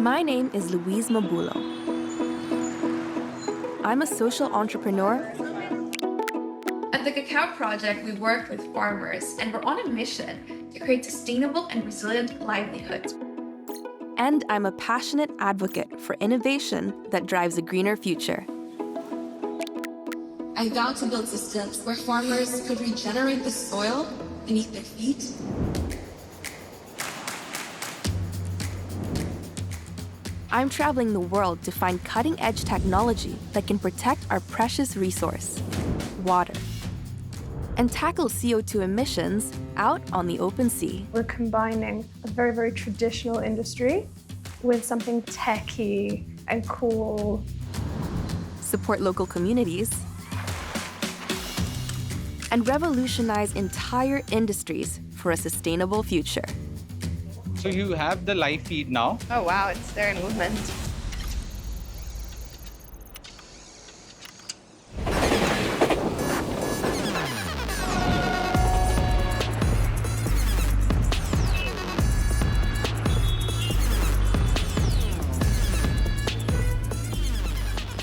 My name is Louise Mabulo. I'm a social entrepreneur. At the Cacao Project, we work with farmers, and we're on a mission to create sustainable and resilient livelihoods. And I'm a passionate advocate for innovation that drives a greener future. I vow to build systems where farmers could regenerate the soil beneath their feet. I'm traveling the world to find cutting-edge technology that can protect our precious resource, water, and tackle CO2 emissions out on the open sea. We're combining a very, very traditional industry with something techy and cool. Support local communities, and revolutionize entire industries for a sustainable future. So you have the live feed now. Oh wow, it's there in movement.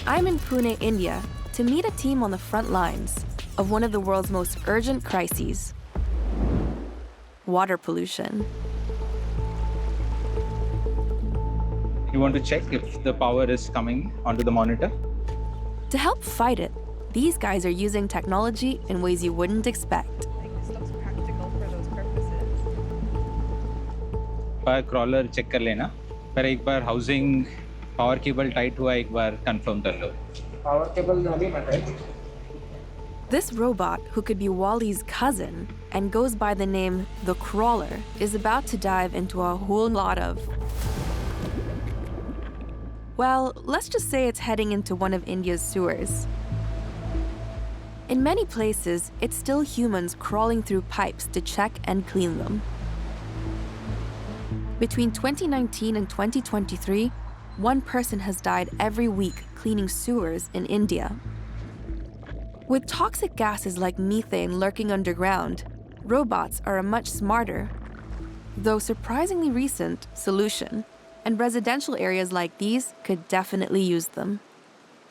I'm in Pune, India, to meet a team on the front lines of one of the world's most urgent crises: water pollution. You want to check if the power is coming onto the monitor? To help fight it, these guys are using technology in ways you wouldn't expect. This looks practical for those purposes. पर crawler check कर लेना. पर एक बार housing power cable tight हुआ एक बार confirm कर लो. Power cable अभी मत है. This robot, who could be Wally's cousin and goes by the name the Crawler, is about to dive into a whole lot of... well, let's just say it's heading into one of India's sewers. In many places, it's still humans crawling through pipes to check and clean them. Between 2019 and 2023, one person has died every week cleaning sewers in India. With toxic gases like methane lurking underground, robots are a much smarter, though surprisingly recent, solution. And residential areas like these could definitely use them.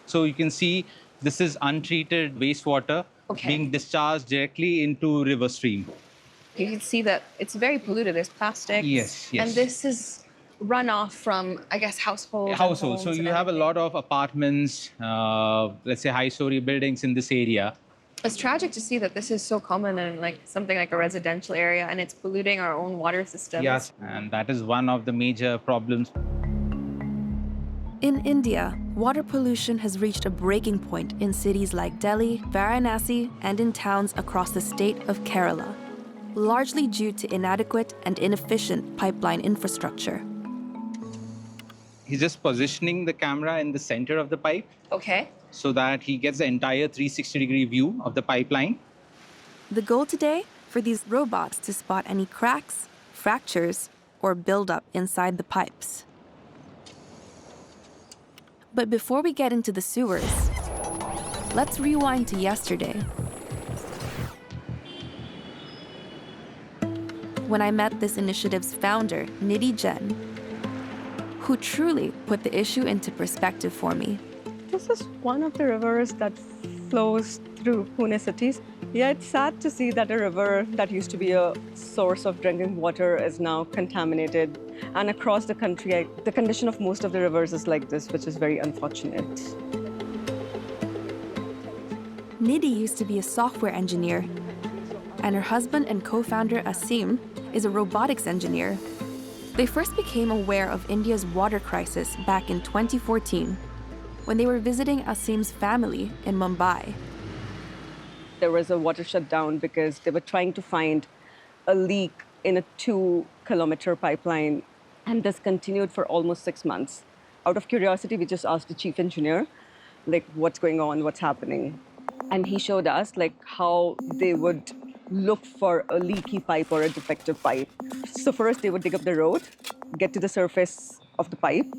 So you can see this is untreated wastewater being discharged directly into river stream. You can see that it's very polluted. There's plastics. Yes, yes. And this is runoff from, I guess, households. Households. So you have a lot of apartments, let's say high-story buildings in this area. It's tragic to see that this is so common in like something like a residential area, and it's polluting our own water systems. Yes, and that is one of the major problems. In India, water pollution has reached a breaking point in cities like Delhi, Varanasi, and in towns across the state of Kerala, largely due to inadequate and inefficient pipeline infrastructure. He's just positioning the camera in the center of the pipe Okay. so that he gets the entire 360-degree view of the pipeline. The goal today? For these robots to spot any cracks, fractures, or buildup inside the pipes. But before we get into the sewers, let's rewind to yesterday, when I met this initiative's founder, Nidhi Jain, who truly put the issue into perspective for me. This is one of the rivers that flows through Pune cities. Yeah, it's sad to see that a river that used to be a source of drinking water is now contaminated. And across the country, the condition of most of the rivers is like this, which is very unfortunate. Nidhi used to be a software engineer, and her husband and co-founder Asim is a robotics engineer. They first became aware of India's water crisis back in 2014 when they were visiting Asim's family in Mumbai. There was a water shutdown because they were trying to find a leak in a 2-kilometer pipeline, and this continued for almost 6 months. Out of curiosity, we just asked the chief engineer, like, what's going on, what's happening? And he showed us like how they would look for a leaky pipe or a defective pipe. So first they would dig up the road, get to the surface of the pipe,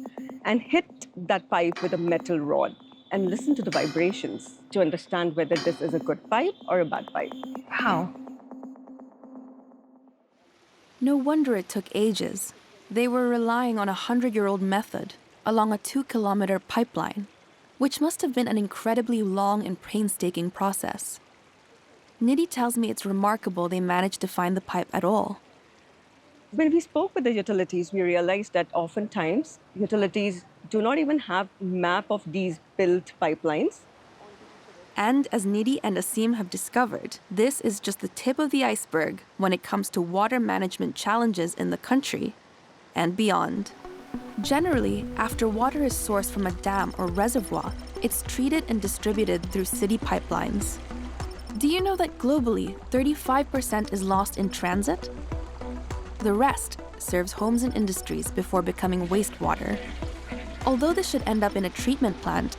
and hit that pipe with a metal rod and listen to the vibrations to understand whether this is a good pipe or a bad pipe. Wow. No wonder it took ages. They were relying on a 100-year-old method along a 2-kilometer pipeline, which must have been an incredibly long and painstaking process. Nidhi tells me it's remarkable they managed to find the pipe at all. When we spoke with the utilities, we realized that oftentimes utilities do not even have a map of these built pipelines. And as Nidhi and Asim have discovered, this is just the tip of the iceberg when it comes to water management challenges in the country and beyond. Generally, after water is sourced from a dam or reservoir, it's treated and distributed through city pipelines. Do you know that globally, 35% is lost in transit? The rest serves homes and industries before becoming wastewater. Although this should end up in a treatment plant,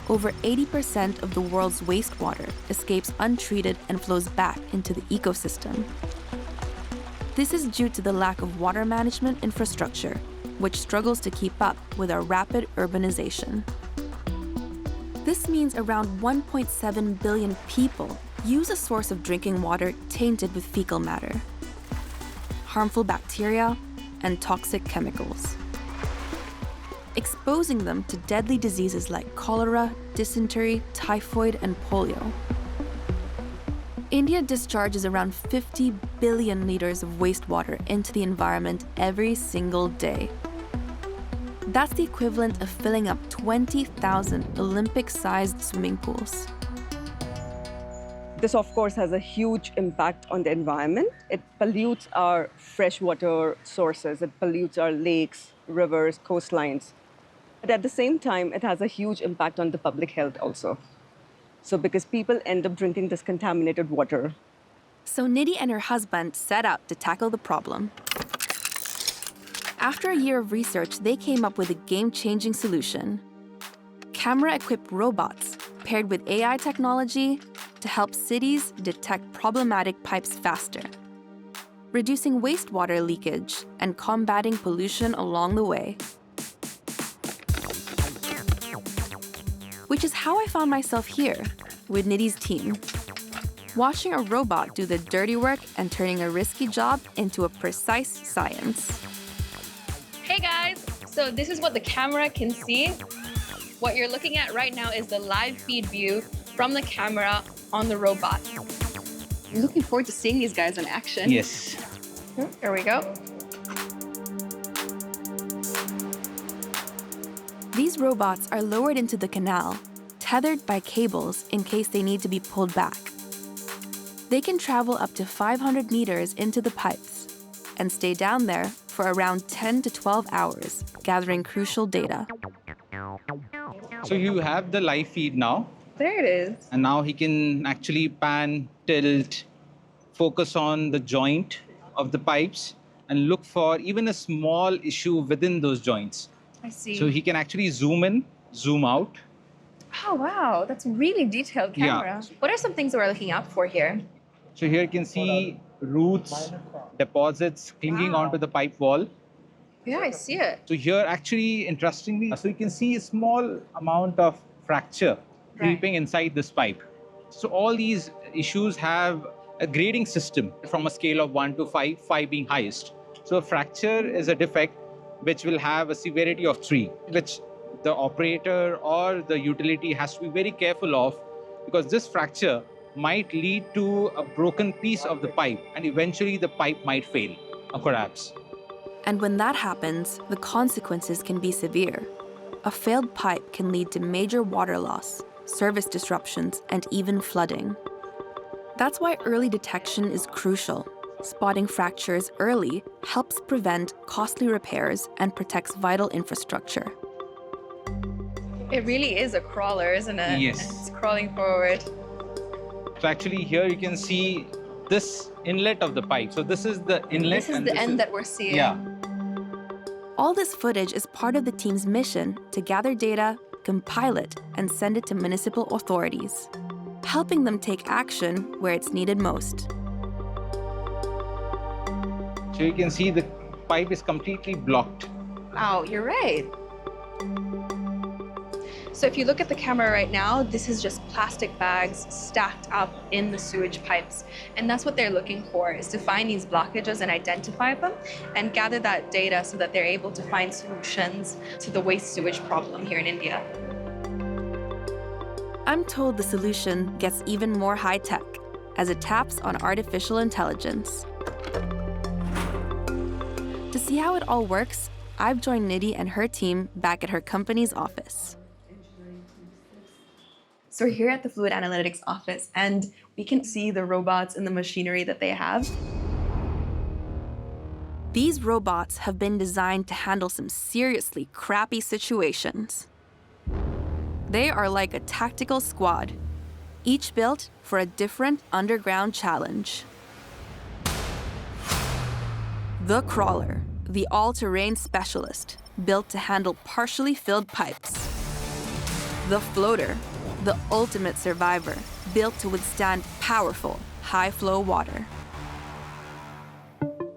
over 80% of the world's wastewater escapes untreated and flows back into the ecosystem. This is due to the lack of water management infrastructure, which struggles to keep up with our rapid urbanization. This means around 1.7 billion people use a source of drinking water tainted with fecal matter, harmful bacteria, and toxic chemicals, exposing them to deadly diseases like cholera, dysentery, typhoid, and polio. India discharges around 50 billion liters of wastewater into the environment every single day. That's the equivalent of filling up 20,000 Olympic-sized swimming pools. This, of course, has a huge impact on the environment. It pollutes our freshwater sources. It pollutes our lakes, rivers, coastlines. But at the same time, it has a huge impact on the public health also. So because people end up drinking this contaminated water. So Nidhi and her husband set out to tackle the problem. After a year of research, they came up with a game-changing solution. Camera-equipped robots paired with AI technology to help cities detect problematic pipes faster, reducing wastewater leakage and combating pollution along the way. Which is how I found myself here with Nidhi's team, watching a robot do the dirty work and turning a risky job into a precise science. Hey guys, so this is what the camera can see. What you're looking at right now is the live feed view from the camera on the robot. I'm looking forward to seeing these guys in action. Yes. Here we go. These robots are lowered into the canal, tethered by cables in case they need to be pulled back. They can travel up to 500 meters into the pipes and stay down there for around 10 to 12 hours, gathering crucial data. So you have the live feed now, There it is. and now he can actually pan, tilt, focus on the joint of the pipes and look for even a small issue within those joints. I see. So he can actually zoom in, zoom out. Oh, wow. That's a really detailed camera. Yeah. What are some things we're looking out for here? So here you can see roots, deposits clinging onto the pipe wall. Yeah, I see it. So here actually, interestingly, so you can see a small amount of fracture creeping inside this pipe. So all these issues have a grading system from a scale of 1 to 5, 5 being highest. So a fracture is a defect which will have a severity of 3, which the operator or the utility has to be very careful of, because this fracture might lead to a broken piece of the pipe and eventually the pipe might fail or collapse. And when that happens, the consequences can be severe. A failed pipe can lead to major water loss, service disruptions, and even flooding. That's why early detection is crucial. Spotting fractures early helps prevent costly repairs and protects vital infrastructure. It really is a crawler, isn't it? Yes. It's crawling forward. So actually here you can see this inlet of the pipe. So this is the inlet. This is and the end that we're seeing. Yeah. All this footage is part of the team's mission to gather data, compile it, and send it to municipal authorities, helping them take action where it's needed most. So you can see the pipe is completely blocked. Wow, you're right. So if you look at the camera right now, this is just plastic bags stacked up in the sewage pipes. And that's what they're looking for, is to find these blockages and identify them and gather that data so that they're able to find solutions to the waste sewage problem here in India. I'm told the solution gets even more high-tech as it taps on artificial intelligence. To see how it all works, I've joined Nidhi and her team back at her company's office. So we're here at the Fluid Analytics office, and we can see the robots and the machinery that they have. These robots have been designed to handle some seriously crappy situations. They are like a tactical squad, each built for a different underground challenge. The Crawler, the all-terrain specialist, built to handle partially filled pipes. The Floater, the ultimate survivor, built to withstand powerful, high-flow water.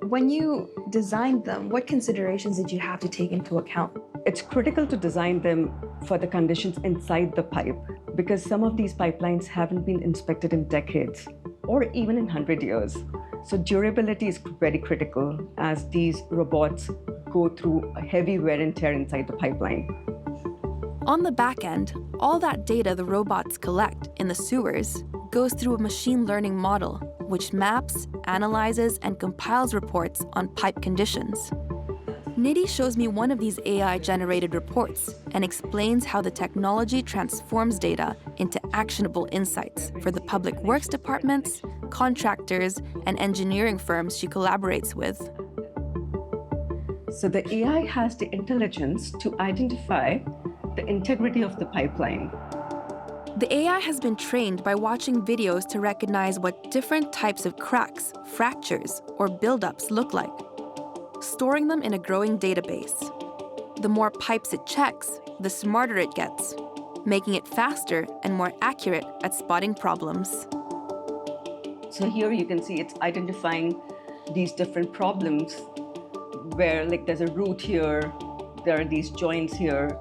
When you designed them, what considerations did you have to take into account? It's critical to design them for the conditions inside the pipe because some of these pipelines haven't been inspected in decades or even in 100 years. So durability is very critical as these robots go through a heavy wear and tear inside the pipeline. On the back end, all that data the robots collect in the sewers goes through a machine learning model, which maps, analyzes, and compiles reports on pipe conditions. Nidhi shows me one of these AI-generated reports and explains how the technology transforms data into actionable insights for the public works departments, contractors, and engineering firms she collaborates with. So the AI has the intelligence to identify the integrity of the pipeline. The AI has been trained by watching videos to recognize what different types of cracks, fractures, or buildups look like, storing them in a growing database. The more pipes it checks, the smarter it gets, making it faster and more accurate at spotting problems. So here you can see it's identifying these different problems where like there's a root here, there are these joints here.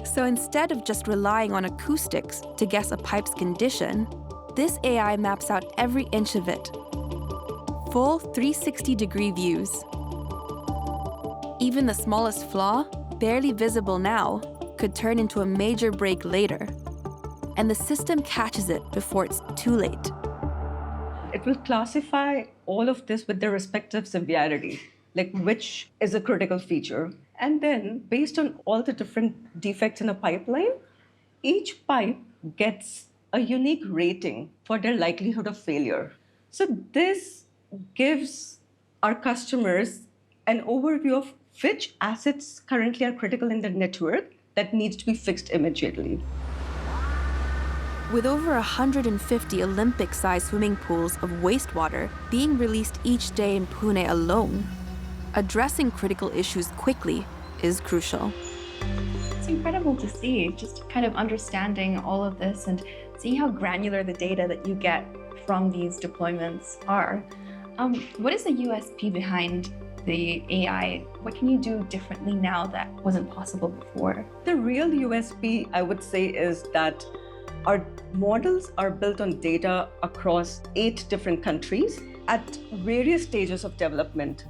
So instead of just relying on acoustics to guess a pipe's condition, this AI maps out every inch of it. Full 360-degree views. Even the smallest flaw, barely visible now, could turn into a major break later. And the system catches it before it's too late. It will classify all of this with their respective severity, like which is a critical feature. And then, based on all the different defects in a pipeline, each pipe gets a unique rating for their likelihood of failure. So this gives our customers an overview of which assets currently are critical in their network that needs to be fixed immediately. With over 150 Olympic-sized swimming pools of wastewater being released each day in Pune alone, addressing critical issues quickly is crucial. It's incredible to see, just kind of understanding all of this and seeing how granular the data that you get from these deployments are. What is the USP behind the AI? What can you do differently now that wasn't possible before? The real USP, I would say, is that our models are built on data across 8 different countries at various stages of development.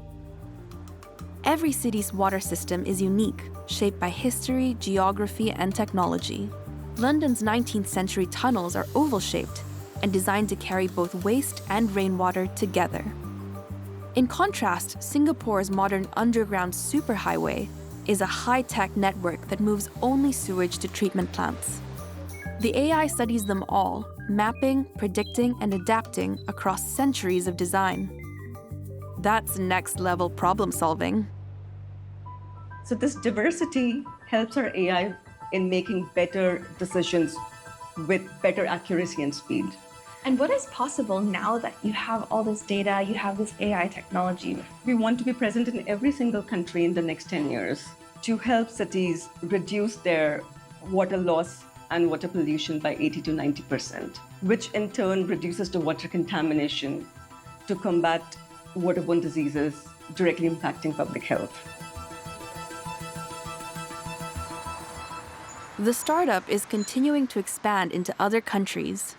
Every city's water system is unique, shaped by history, geography, and technology. London's 19th century tunnels are oval-shaped and designed to carry both waste and rainwater together. In contrast, Singapore's modern underground superhighway is a high-tech network that moves only sewage to treatment plants. The AI studies them all, mapping, predicting, and adapting across centuries of design. That's next-level problem solving. So this diversity helps our AI in making better decisions with better accuracy and speed. And what is possible now that you have all this data, you have this AI technology? We want to be present in every single country in the next 10 years to help cities reduce their water loss and water pollution by 80 to 90%, which in turn reduces the water contamination to combat waterborne diseases directly impacting public health. The startup is continuing to expand into other countries.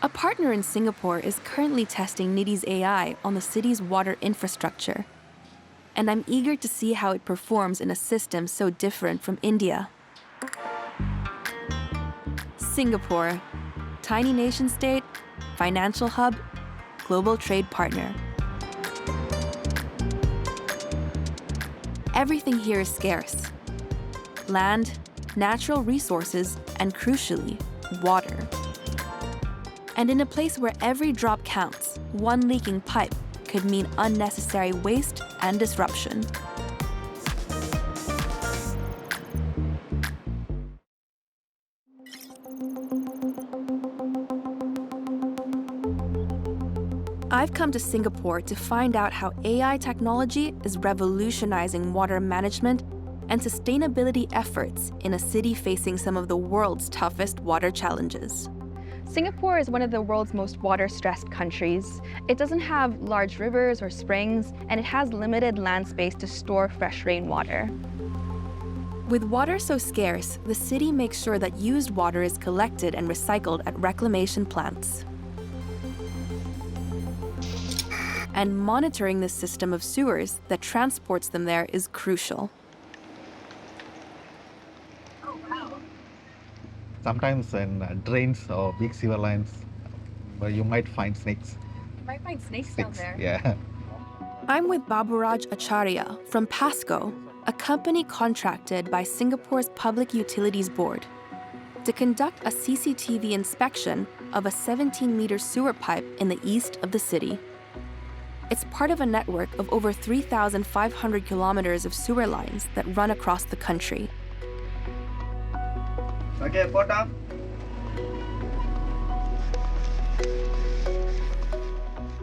A partner in Singapore is currently testing Nidhi's AI on the city's water infrastructure. And I'm eager to see how it performs in a system so different from India. Singapore, tiny nation-state, financial hub, global trade partner. Everything here is scarce. Land, natural resources, and crucially, water. And in a place where every drop counts, one leaking pipe could mean unnecessary waste and disruption. I've come to Singapore to find out how AI technology is revolutionizing water management and sustainability efforts in a city facing some of the world's toughest water challenges. Singapore is one of the world's most water-stressed countries. It doesn't have large rivers or springs, and it has limited land space to store fresh rainwater. With water so scarce, the city makes sure that used water is collected and recycled at reclamation plants. And monitoring the system of sewers that transports them there is crucial. Sometimes in drains or big sewer lines, where you might find snakes. You might find snakes down there. Yeah. I'm with Baburaj Acharya from Pasco, a company contracted by Singapore's Public Utilities Board to conduct a CCTV inspection of a 17-meter sewer pipe in the east of the city. It's part of a network of over 3,500 kilometers of sewer lines that run across the country. Okay, put up.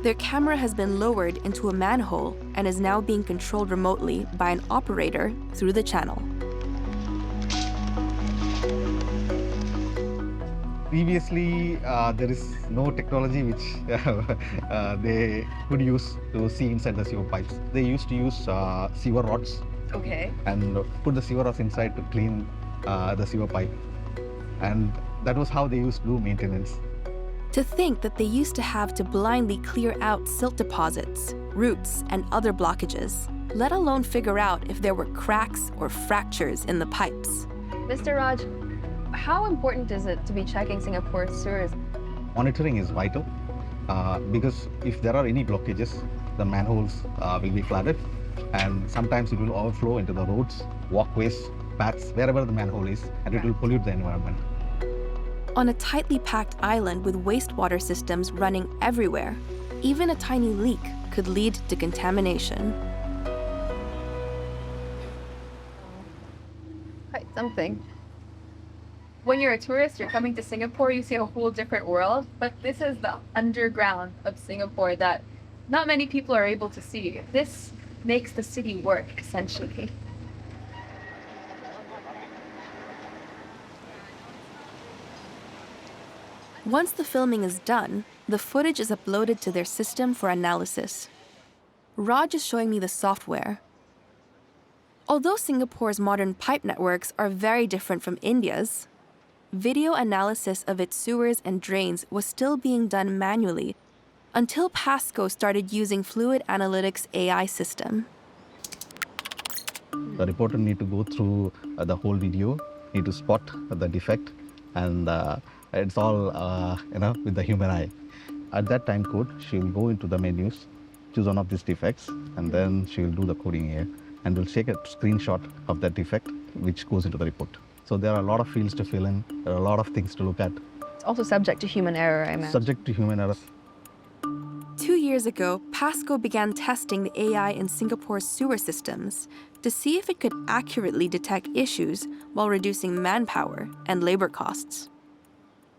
Their camera has been lowered into a manhole and is now being controlled remotely by an operator through the channel. Previously, there is no technology which they could use to see inside the sewer pipes. They used to use sewer rods. Okay. And put the sewer rods inside to clean the sewer pipe. And that was how they used to do maintenance. To think that they used to have to blindly clear out silt deposits, roots, and other blockages, let alone figure out if there were cracks or fractures in the pipes. Mr. Raj, how important is it to be checking Singapore's sewers? Monitoring is vital because if there are any blockages, the manholes will be flooded, and sometimes it will overflow into the roads, walkways, paths, wherever the manhole is, and it will pollute the environment. On a tightly packed island with wastewater systems running everywhere, even a tiny leak could lead to contamination. Quite something. When you're a tourist, you're coming to Singapore, you see a whole different world, but this is the underground of Singapore that not many people are able to see. This makes the city work, essentially. Once the filming is done, the footage is uploaded to their system for analysis. Raj is showing me the software. Although Singapore's modern pipe networks are very different from India's, video analysis of its sewers and drains was still being done manually until Pasco started using Fluid Analytics' AI system. The reporter need to go through the whole video, need to spot the defect, and it's all with the human eye. At that time code, she will go into the menus, choose one of these defects, and then she will do the coding here, and will take a screenshot of that defect, which goes into the report. So there are a lot of fields to fill in, there are a lot of things to look at. It's also subject to human error, I imagine. Subject to human errors. 2 years ago, Pasco began testing the AI in Singapore's sewer systems to see if it could accurately detect issues while reducing manpower and labor costs.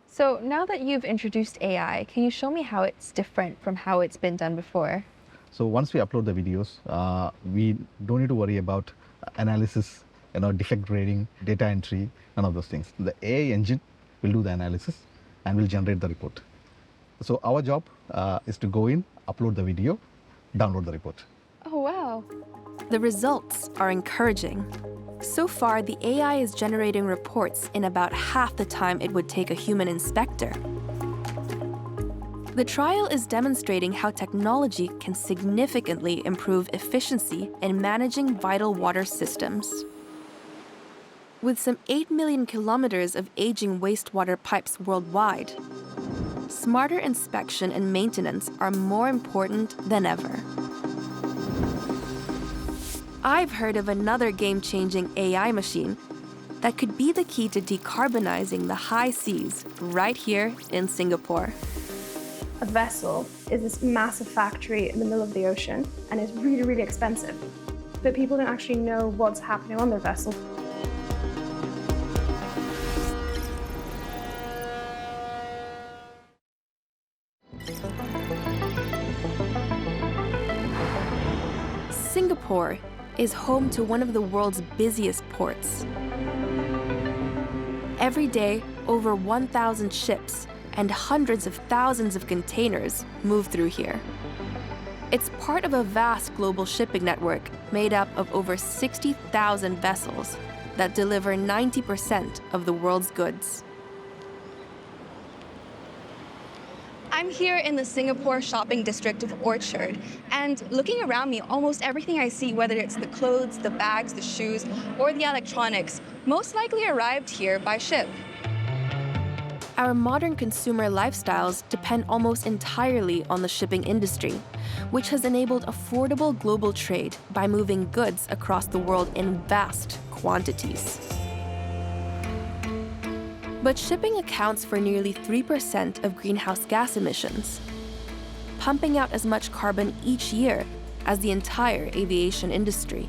So now that you've introduced AI, can you show me how it's different from how it's been done before? So once we upload the videos, we don't need to worry about analysis, defect grading, data entry, none of those things. The AI engine will do the analysis and will generate the report. So our job is to go in, upload the video, download the report. Oh, wow. The results are encouraging. So far, the AI is generating reports in about half the time it would take a human inspector. The trial is demonstrating how technology can significantly improve efficiency in managing vital water systems. With some 8 million kilometers of aging wastewater pipes worldwide, smarter inspection and maintenance are more important than ever. I've heard of another game-changing AI machine that could be the key to decarbonizing the high seas right here in Singapore. A vessel is this massive factory in the middle of the ocean and is really, really expensive. But people don't actually know what's happening on their vessel. Singapore is home to one of the world's busiest ports. Every day, over 1,000 ships and hundreds of thousands of containers move through here. It's part of a vast global shipping network made up of over 60,000 vessels that deliver 90% of the world's goods. I'm here in the Singapore shopping district of Orchard, and looking around me, almost everything I see, whether it's the clothes, the bags, the shoes, or the electronics, most likely arrived here by ship. Our modern consumer lifestyles depend almost entirely on the shipping industry, which has enabled affordable global trade by moving goods across the world in vast quantities. But shipping accounts for nearly 3% of greenhouse gas emissions, pumping out as much carbon each year as the entire aviation industry.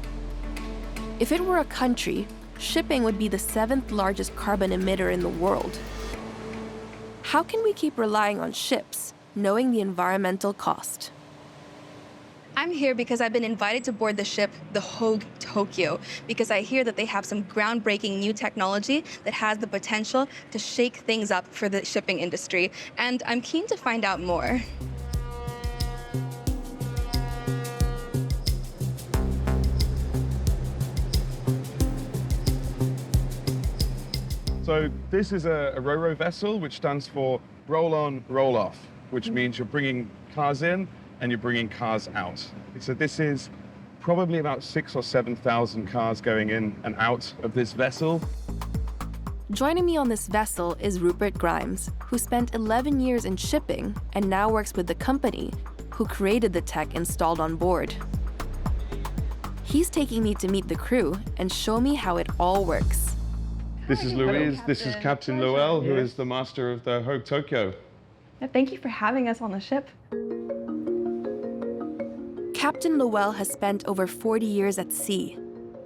If it were a country, shipping would be the 7th largest carbon emitter in the world. How can we keep relying on ships, knowing the environmental cost? I'm here because I've been invited to board the ship, the Höegh Tokyo, because I hear that they have some groundbreaking new technology that has the potential to shake things up for the shipping industry, and I'm keen to find out more. So this is a ro-ro vessel, which stands for roll-on, roll-off, which means you're bringing cars in and you're bringing cars out. So this is probably about 6,000 or 7,000 cars going in and out of this vessel. Joining me on this vessel is Rupert Grimes, who spent 11 years in shipping and now works with the company who created the tech installed on board. He's taking me to meet the crew and show me how it all works. This is Louise, this is Captain Lowell, who is the master of the Höegh Tokyo. Thank you for having us on the ship. Captain Lowell has spent over 40 years at sea,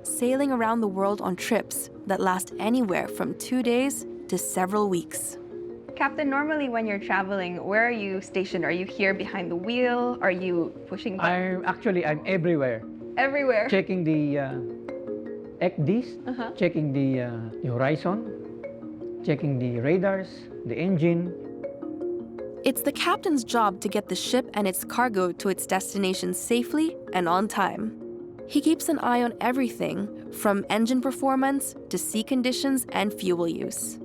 sailing around the world on trips that last anywhere from 2 days to several weeks. Captain, normally when you're traveling, where are you stationed? Are you here behind the wheel? Are you pushing buttons? I'm everywhere. Everywhere. Checking the ECDs, checking the horizon, checking the radars, the engine. It's the captain's job to get the ship and its cargo to its destination safely and on time. He keeps an eye on everything from engine performance to sea conditions and fuel use.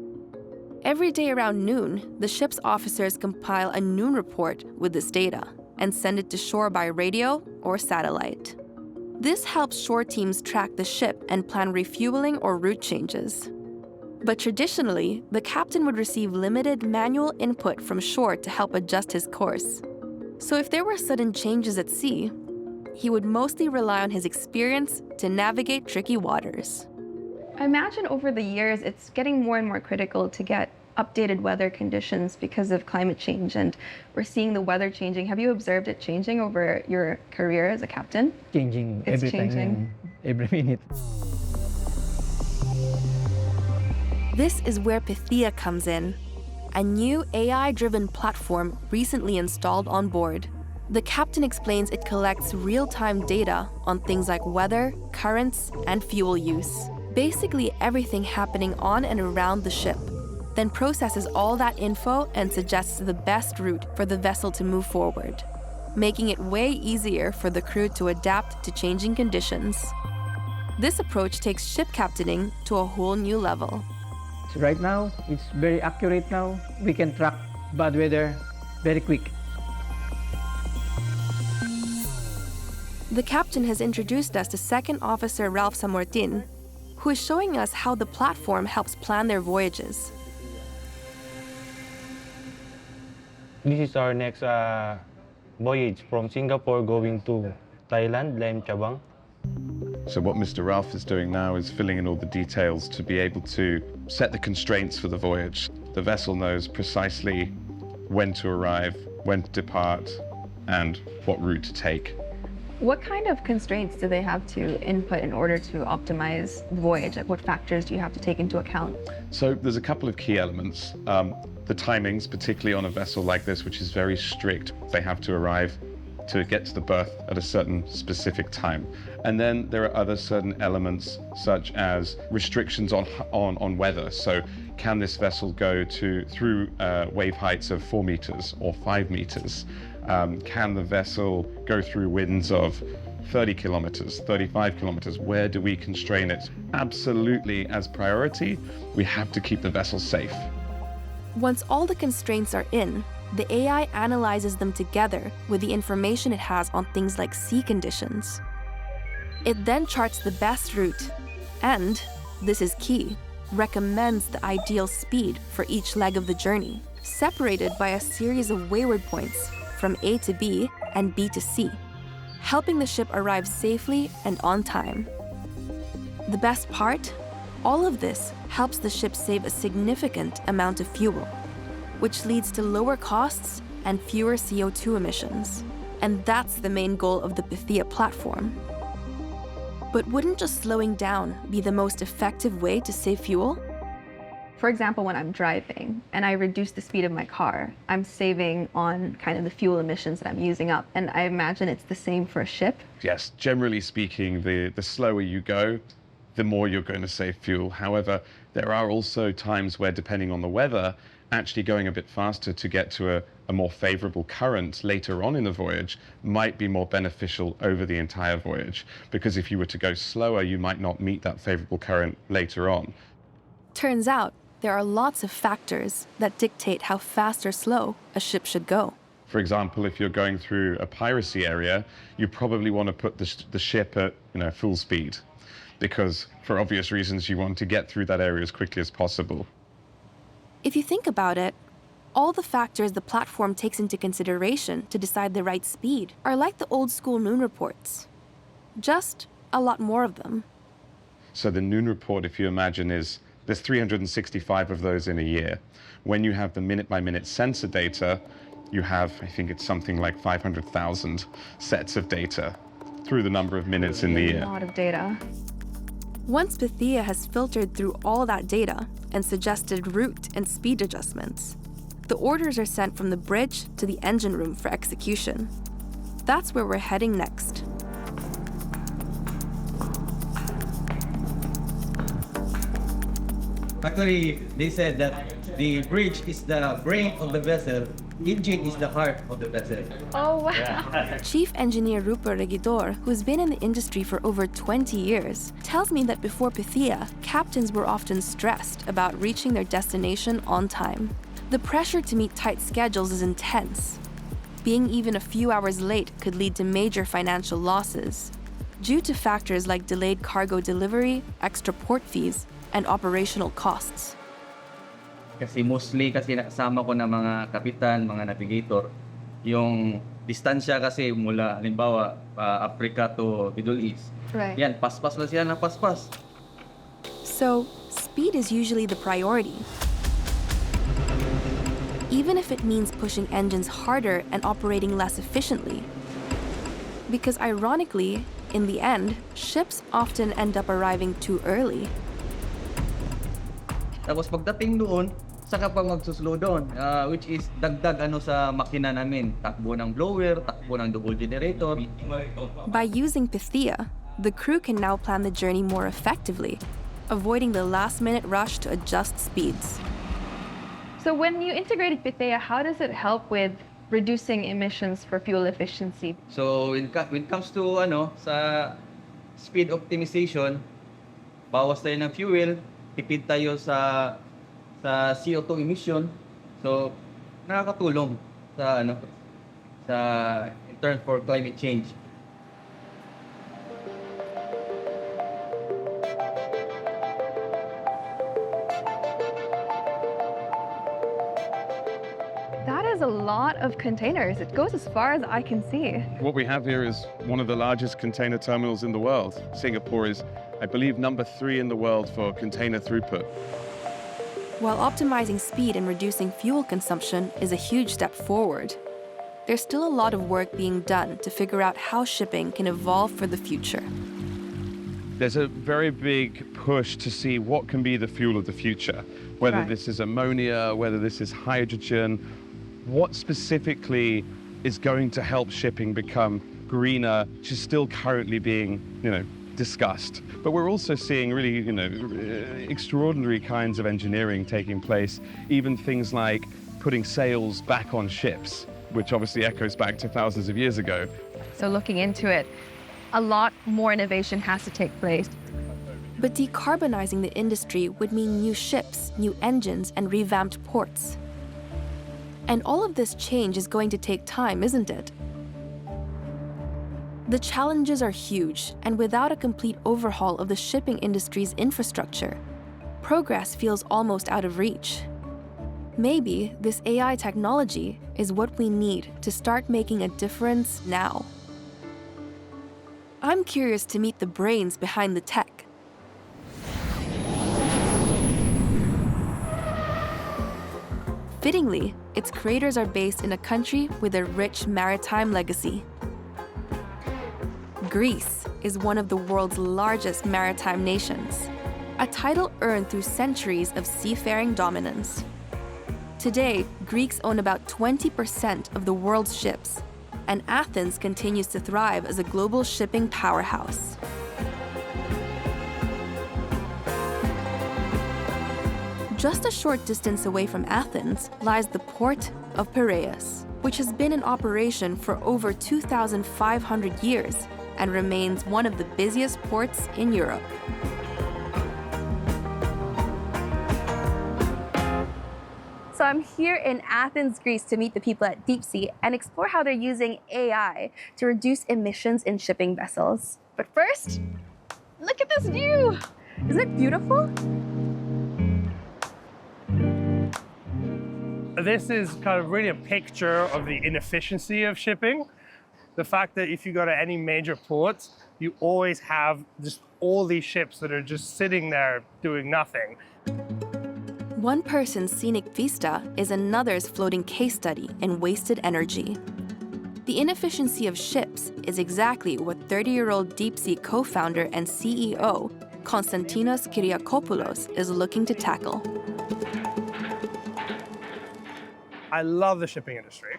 Every day around noon, the ship's officers compile a noon report with this data and send it to shore by radio or satellite. This helps shore teams track the ship and plan refueling or route changes. But traditionally, the captain would receive limited manual input from shore to help adjust his course. So if there were sudden changes at sea, he would mostly rely on his experience to navigate tricky waters. I imagine over the years, it's getting more and more critical to get updated weather conditions because of climate change, and we're seeing the weather changing. Have you observed it changing over your career as a captain? Changing It's every changing. time, every minute. This is where Pythia comes in, a new AI-driven platform recently installed on board. The captain explains it collects real-time data on things like weather, currents, and fuel use. Basically everything happening on and around the ship, then processes all that info and suggests the best route for the vessel to move forward, making it way easier for the crew to adapt to changing conditions. This approach takes ship captaining to a whole new level. So right now, it's very accurate now. We can track bad weather very quick. The captain has introduced us to Second Officer Ralph Samortin, who is showing us how the platform helps plan their voyages. This is our next voyage from Singapore going to Thailand, Laem Chabang. So what Mr. Ralph is doing now is filling in all the details to be able to set the constraints for the voyage. The vessel knows precisely when to arrive, when to depart, and what route to take. What kind of constraints do they have to input in order to optimize the voyage? Like, what factors do you have to take into account? So there's a couple of key elements. The timings, particularly on a vessel like this, which is very strict. They have to arrive to get to the berth at a certain specific time. And then there are other certain elements, such as restrictions on weather. So can this vessel go through wave heights of 4 meters or 5 meters? Can the vessel go through winds of 30 kilometers, 35 kilometers? Where do we constrain it? Absolutely, as priority, we have to keep the vessel safe. Once all the constraints are in, the AI analyzes them together with the information it has on things like sea conditions. It then charts the best route and, this is key, recommends the ideal speed for each leg of the journey, separated by a series of wayward points from A to B and B to C, helping the ship arrive safely and on time. The best part? All of this helps the ship save a significant amount of fuel, which leads to lower costs and fewer CO2 emissions. And that's the main goal of the Pythia platform. But wouldn't just slowing down be the most effective way to save fuel? For example, when I'm driving and I reduce the speed of my car, I'm saving on kind of the fuel emissions that I'm using up. And I imagine it's the same for a ship. Yes, generally speaking, the slower you go, the more you're going to save fuel. However, there are also times where, depending on the weather, actually going a bit faster to get to a more favorable current later on in the voyage might be more beneficial over the entire voyage. Because if you were to go slower, you might not meet that favorable current later on. Turns out, there are lots of factors that dictate how fast or slow a ship should go. For example, if you're going through a piracy area, you probably want to put the ship at full speed, because for obvious reasons you want to get through that area as quickly as possible. If you think about it, all the factors the platform takes into consideration to decide the right speed are like the old school noon reports. Just a lot more of them. So the noon report, if you imagine, there's 365 of those in a year. When you have the minute-by-minute sensor data, you have, I think it's something like 500,000 sets of data through the number of minutes in the year. A lot of data. Once Pythia has filtered through all that data and suggested route and speed adjustments, the orders are sent from the bridge to the engine room for execution. That's where we're heading next. Actually, they said that the bridge is the brain of the vessel, engine is the heart of the vessel. Oh, wow. Chief Engineer Rupert Regidor, who's been in the industry for over 20 years, tells me that before Pythia, captains were often stressed about reaching their destination on time. The pressure to meet tight schedules is intense. Being even a few hours late could lead to major financial losses, due to factors like delayed cargo delivery, extra port fees, and operational costs. Kasi mostly kasi nakasama ko ng mga kapitan, mga navigator, yung distansya kasi mula halimbawa Africa to Middle East. Right. Yan, paspas na sila ng paspas. So, speed is usually the priority. Even if it means pushing engines harder and operating less efficiently. Because ironically, in the end, ships often end up arriving too early. Tapos pagdating doon, saka pa magsuslow doon, which is dagdag sa makina namin. Takbo ng blower, takbo ng double generator. By using Pythia, the crew can now plan the journey more effectively, avoiding the last-minute rush to adjust speeds. So when you integrated Pythia, how does it help with reducing emissions for fuel efficiency? So when it comes to sa speed optimization, bawas tayo ng fuel, tipid tayo sa CO2 emission. So, nakakatulong sa in terms for climate change. That is a lot of containers. It goes as far as I can see. What we have here is one of the largest container terminals in the world. Singapore is, I believe, number 3 in the world for container throughput. While optimizing speed and reducing fuel consumption is a huge step forward, there's still a lot of work being done to figure out how shipping can evolve for the future. There's a very big push to see what can be the fuel of the future, whether this is ammonia, whether this is hydrogen, what specifically is going to help shipping become greener, which is still currently being, discussed. But we're also seeing really, extraordinary kinds of engineering taking place, even things like putting sails back on ships, which obviously echoes back to thousands of years ago. So looking into it, a lot more innovation has to take place. But decarbonizing the industry would mean new ships, new engines, and revamped ports. And all of this change is going to take time, isn't it? The challenges are huge, and without a complete overhaul of the shipping industry's infrastructure, progress feels almost out of reach. Maybe this AI technology is what we need to start making a difference now. I'm curious to meet the brains behind the tech. Fittingly, its creators are based in a country with a rich maritime legacy. Greece is one of the world's largest maritime nations, a title earned through centuries of seafaring dominance. Today, Greeks own about 20% of the world's ships, and Athens continues to thrive as a global shipping powerhouse. Just a short distance away from Athens lies the port of Piraeus, which has been in operation for over 2,500 years and remains one of the busiest ports in Europe. So I'm here in Athens, Greece to meet the people at DeepSea and explore how they're using AI to reduce emissions in shipping vessels. But first, look at this view! Isn't it beautiful? This is kind of really a picture of the inefficiency of shipping. The fact that if you go to any major port, you always have just all these ships that are just sitting there doing nothing. One person's scenic vista is another's floating case study in wasted energy. The inefficiency of ships is exactly what 30-year-old DeepSea co-founder and CEO Konstantinos Kyriakopoulos is looking to tackle. I love the shipping industry.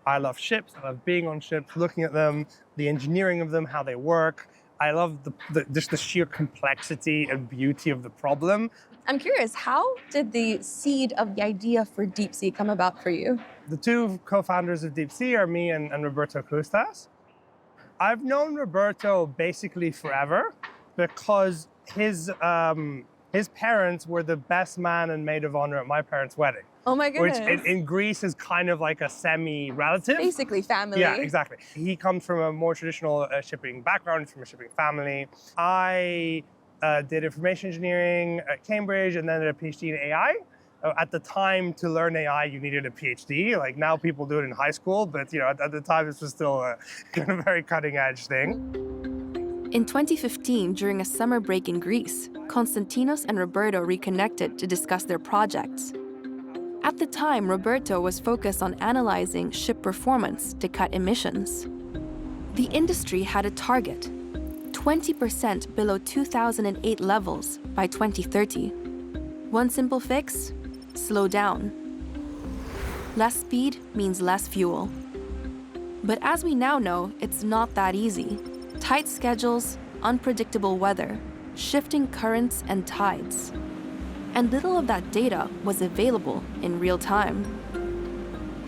I love ships, I love being on ships, looking at them, the engineering of them, how they work. I love just the sheer complexity and beauty of the problem. I'm curious, how did the seed of the idea for DeepSea come about for you? The two co-founders of DeepSea are me and Roberto Custas. I've known Roberto basically forever because his parents were the best man and maid of honor at my parents' wedding. Oh my goodness. Which in Greece is kind of like a semi-relative. Basically family. Yeah, exactly. He comes from a more traditional shipping background, from a shipping family. I did information engineering at Cambridge and then did a PhD in AI. At the time, to learn AI, you needed a PhD. Like now people do it in high school, but at the time, this was still a very cutting edge thing. In 2015, during a summer break in Greece, Konstantinos and Roberto reconnected to discuss their projects. At the time, Roberto was focused on analyzing ship performance to cut emissions. The industry had a target, 20% below 2008 levels by 2030. One simple fix: slow down. Less speed means less fuel. But as we now know, it's not that easy. Tight schedules, unpredictable weather, shifting currents and tides. And little of that data was available in real time.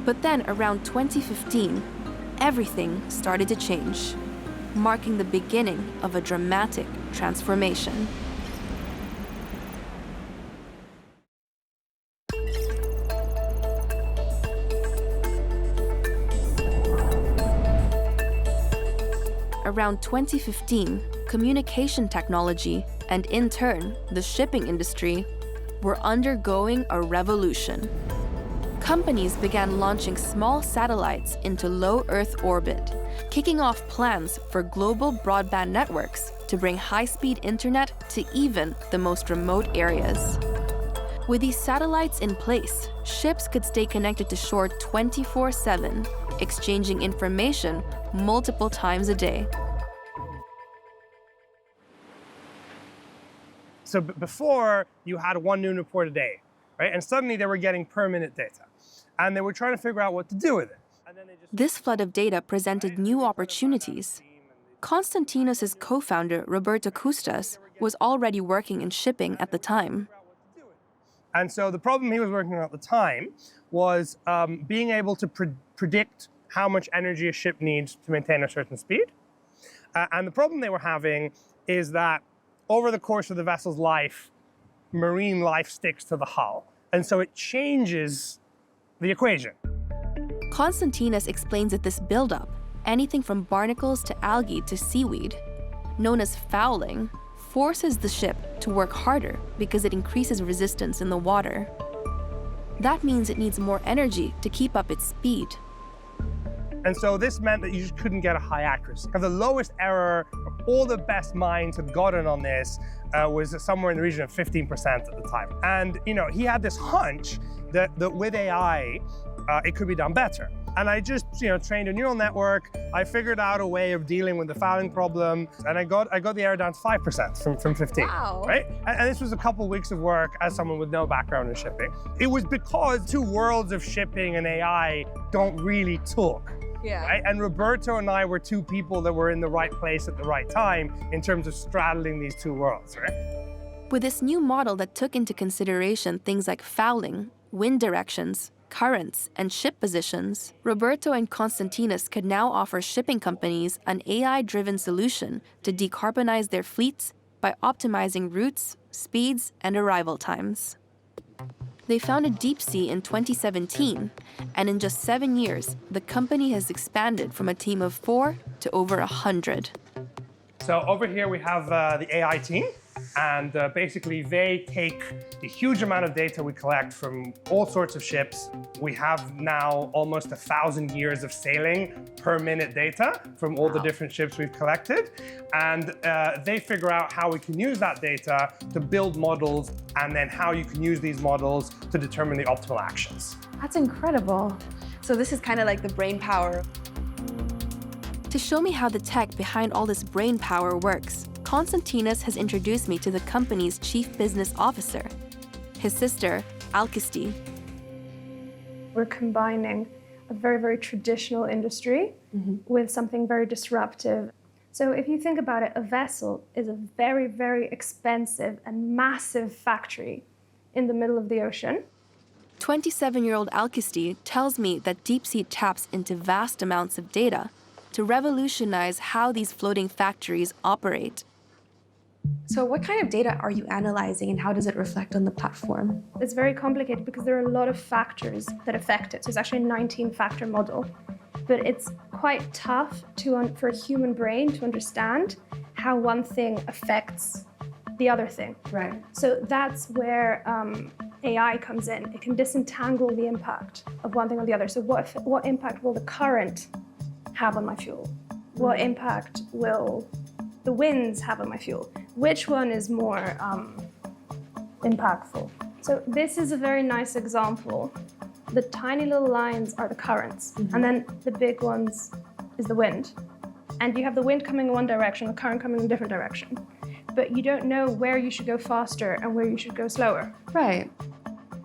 But then around 2015, everything started to change. marking the beginning of a dramatic transformation. Around 2015, communication technology, and in turn, the shipping industry, were undergoing a revolution. Companies began launching small satellites into low Earth orbit, kicking off plans for global broadband networks to bring high-speed internet to even the most remote areas. With these satellites in place, ships could stay connected to shore 24/7, exchanging information multiple times a day. So before, you had one noon report a day, right? And suddenly they were getting per-minute data. And they were trying to figure out what to do with it. This flood of data presented new opportunities. Konstantinos' co-founder, Roberto Custas, was already working in shipping at the time. And so the problem he was working on at the time was being able to predict how much energy a ship needs to maintain a certain speed. And the problem they were having is that over the course of the vessel's life, marine life sticks to the hull. And so it changes the equation. Konstantinos explains that this buildup, anything from barnacles to algae to seaweed, known as fouling, forces the ship to work harder because it increases resistance in the water. That means it needs more energy to keep up its speed. And so this meant that you just couldn't get a high accuracy. The lowest error all the best minds had gotten on this was somewhere in the region of 15% at the time. And he had this hunch that with AI, it could be done better. And I just trained a neural network. I figured out a way of dealing with the fouling problem, and I got the error down to 5% from 15. Wow. Right? And this was a couple weeks of work as someone with no background in shipping. It was because two worlds of shipping and AI don't really talk. Yeah. Right? And Roberto and I were two people that were in the right place at the right time in terms of straddling these two worlds, right? With this new model that took into consideration things like fouling, wind directions, currents, and ship positions, Roberto and Konstantinos could now offer shipping companies an AI-driven solution to decarbonize their fleets by optimizing routes, speeds, and arrival times. They founded Deepsea in 2017, and in just 7 years, the company has expanded from a team of 4 to over 100. So over here we have the AI team, and basically they take the huge amount of data we collect from all sorts of ships. We have now almost 1,000 years of sailing per minute data from all the different ships we've collected, and they figure out how we can use that data to build models, and then how you can use these models to determine the optimal actions. That's incredible. So this is kind of like the brain power. To show me how the tech behind all this brain power works, Konstantinos has introduced me to the company's chief business officer, his sister, Alkisti. We're combining a very, very traditional industry with something very disruptive. So if you think about it, a vessel is a very, very expensive and massive factory in the middle of the ocean. 27-year-old Alkisti tells me that Deepsea taps into vast amounts of data to revolutionize how these floating factories operate. So what kind of data are you analyzing, and how does it reflect on the platform? It's very complicated because there are a lot of factors that affect it. So it's actually a 19-factor model. But it's quite tough for a human brain to understand how one thing affects the other thing. Right. So that's where AI comes in. It can disentangle the impact of one thing on the other. So what impact will the current have on my fuel? What impact will the winds have on my fuel? Which one is more impactful? So this is a very nice example. The tiny little lines are the currents, and then the big ones is the wind. And you have the wind coming in one direction, the current coming in a different direction. But you don't know where you should go faster and where you should go slower. Right.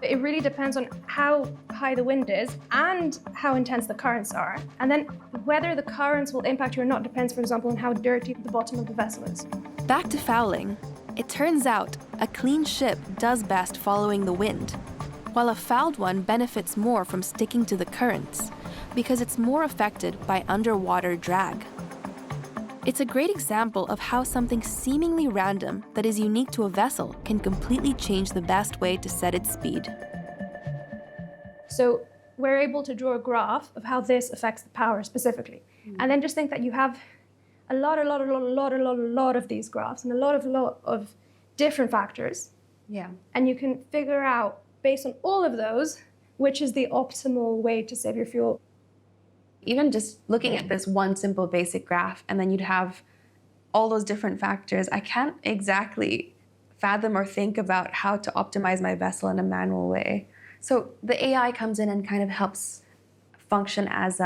It really depends on how high the wind is and how intense the currents are. And then whether the currents will impact you or not depends, for example, on how dirty the bottom of the vessel is. Back to fouling. It turns out a clean ship does best following the wind, while a fouled one benefits more from sticking to the currents because it's more affected by underwater drag. It's a great example of how something seemingly random that is unique to a vessel can completely change the best way to set its speed. So we're able to draw a graph of how this affects the power specifically. And then just think that you have a lot of these graphs and a lot of different factors. Yeah. And you can figure out, based on all of those, which is the optimal way to save your fuel. Even just looking at this one simple basic graph, and then you'd have all those different factors, I can't exactly fathom or think about how to optimize my vessel in a manual way. So the AI comes in and kind of helps function as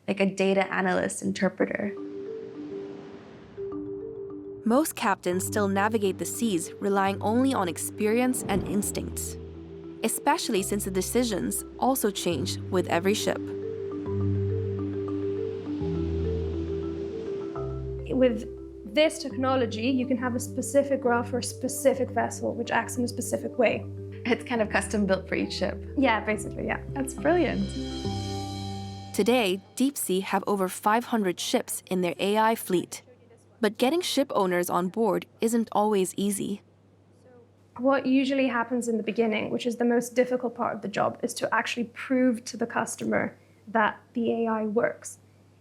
like a data analyst interpreter. Most captains still navigate the seas relying only on experience and instincts, especially since the decisions also change with every ship. With this technology, you can have a specific graph for a specific vessel, which acts in a specific way. It's kind of custom built for each ship. Yeah, basically, yeah. That's brilliant. Today, Deep Sea have over 500 ships in their AI fleet. But getting ship owners on board isn't always easy. What usually happens in the beginning, which is the most difficult part of the job, is to actually prove to the customer that the AI works.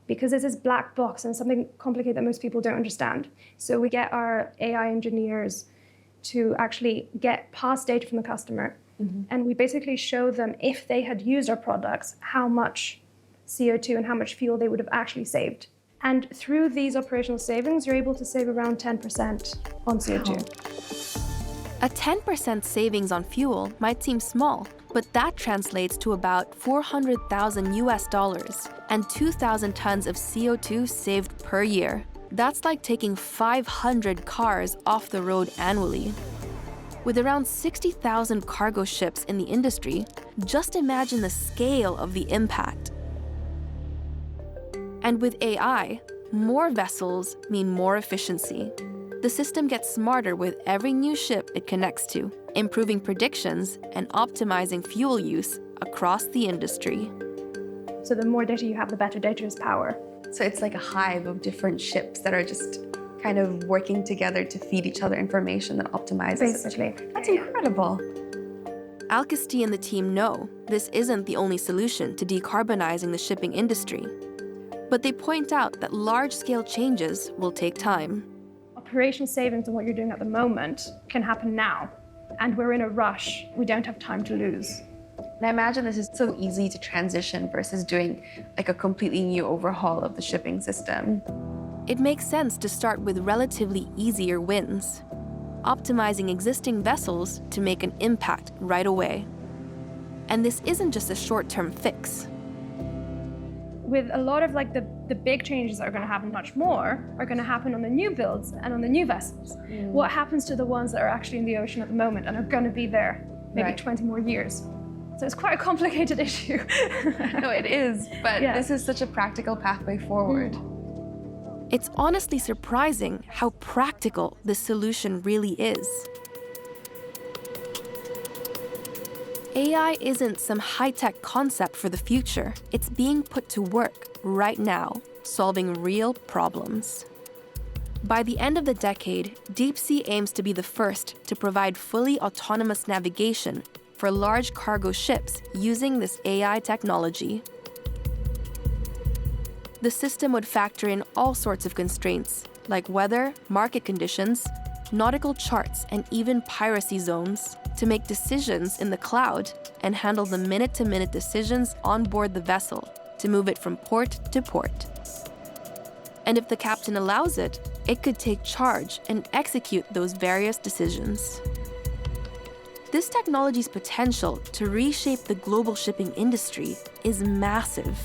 Because this is black box and something complicated that most people don't understand. So we get our AI engineers to actually get past data from the customer. And we basically show them, if they had used our products, how much CO2 and how much fuel they would have actually saved. And through these operational savings, you're able to save around 10% on CO2. A 10% savings on fuel might seem small, but that translates to about $400,000 US and 2,000 tons of CO2 saved per year. That's like taking 500 cars off the road annually. With around 60,000 cargo ships in the industry, just imagine the scale of the impact. And with AI, more vessels mean more efficiency. The system gets smarter with every new ship it connects to, improving predictions and optimizing fuel use across the industry. So the more data you have, the better data is power. So it's like a hive of different ships that are just kind of working together to feed each other information that optimizes. Basically. That's incredible. Alcesti and the team know this isn't the only solution to decarbonizing the shipping industry. But they point out that large-scale changes will take time. Operational savings on what you're doing at the moment can happen now. And we're in a rush. We don't have time to lose. And I imagine this is so easy to transition versus doing like a completely new overhaul of the shipping system. It makes sense to start with relatively easier wins, optimizing existing vessels to make an impact right away. And this isn't just a short-term fix. With a lot of like the big changes that are going to happen much more are going to happen on the new builds and on the new vessels. What happens to the ones that are actually in the ocean at the moment and are going to be there maybe 20 more years? So it's quite a complicated issue. No, it is, but this is such a practical pathway forward. It's honestly surprising how practical this solution really is. AI isn't some high-tech concept for the future. It's being put to work right now, solving real problems. By the end of the decade, Deep Sea aims to be the first to provide fully autonomous navigation for large cargo ships using this AI technology. The system would factor in all sorts of constraints, like weather, market conditions, nautical charts, and even piracy zones, to make decisions in the cloud and handle the minute-to-minute decisions on board the vessel to move it from port to port. And if the captain allows it, it could take charge and execute those various decisions. This technology's potential to reshape the global shipping industry is massive.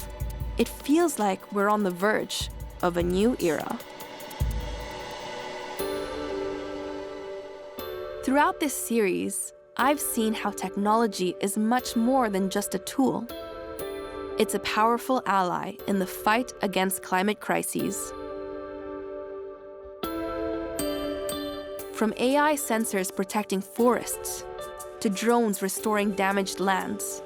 It feels like we're on the verge of a new era. Throughout this series, I've seen how technology is much more than just a tool. It's a powerful ally in the fight against climate crises. From AI sensors protecting forests, to drones restoring damaged lands,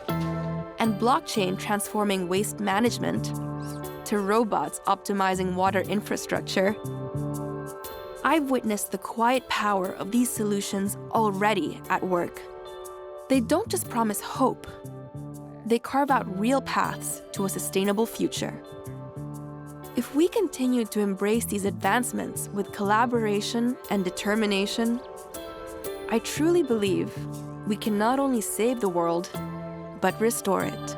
and blockchain transforming waste management, to robots optimizing water infrastructure, I've witnessed the quiet power of these solutions already at work. They don't just promise hope, they carve out real paths to a sustainable future. If we continue to embrace these advancements with collaboration and determination, I truly believe we can not only save the world, but restore it.